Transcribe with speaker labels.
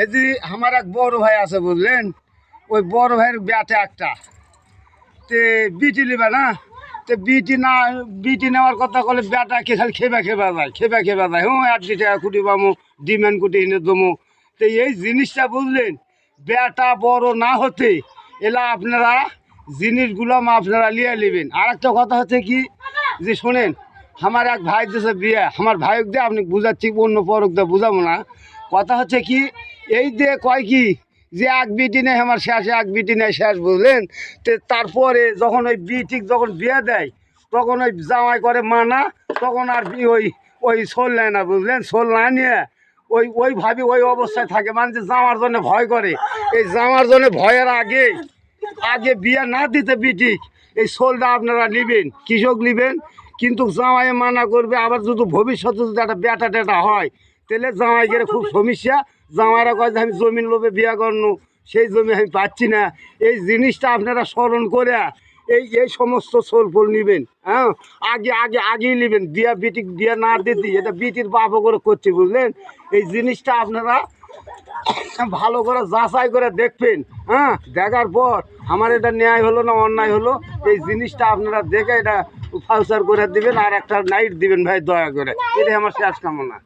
Speaker 1: এই যে আমার এক বড় ভাই আছে বুঝলেন, ওই বড় ভাইয়ের ব্যাটে একটা তে বিটি নেবে না, তো বিটি নেওয়ার কথা বলে ব্যাটাকে খালি খেবা যায় হুঁ 8 টাকা কোটি পামো ডিম্যান্ড কোটি এনে জমো। তো এই জিনিসটা বুঝলেন, ব্যাটা বড় না হতে এলা আপনারা জিনিসগুলো আপনারা লিয়ে নেবেন। আর একটা কথা হচ্ছে কি যে শোনেন, আমার এক ভাই দিয়েছে বিয়ে, আমার ভাইক দিয়ে আপনি বুঝাচ্ছি, অন্য পরক দিয়ে বুঝাবো না। কথা হচ্ছে কি এই দিয়ে কয় কি যে এক বিটি নেই আমার শেষ, এক বিটি নেই শেষ বুঝলেন। তো তারপরে যখন ওই বিটিক যখন বিয়ে দেয় তখন ওই জামাই করে মানা, তখন আর ওই ওই সোল নেয় না বুঝলেন। সোল না নিয়ে ওই ভাবি ওই অবস্থায় থাকে, মানে যে জামার জন্য ভয় করে। এই জামার জন্য ভয়ের আগে বিয়ে না দিতে বিটিক এই সোলটা আপনারা নেবেন, কৃষক নেবেন। কিন্তু জামাই মানা করবে, আবার যদি ভবিষ্যতে যদি একটা ব্যাটা টেটা হয় তাহলে জামাই গেলে খুব সমস্যা। জামাইরা কয় যে আমি জমিন লোভে বিয়া করনু, সেই জমি আমি পাচ্ছি না। এই জিনিসটা আপনারা স্মরণ করে এই সমস্ত সোল ফোল নেবেন। হ্যাঁ, আগেই নেবেন, বিয়া না দিতে এটা বিটির বাপও করে করছে বুঝলেন। এই জিনিসটা আপনারা ভালো করে যাচাই করে দেখবেন। হ্যাঁ, দেখার পর আমার এটা ন্যায় হলো না অন্যায় হলো, এই জিনিসটা আপনারা দেখে এটা ফাউচার করে দিবেন আর একটা নাইট দিবেন ভাই দয়া করে। এটাই আমার শেষ কামনা।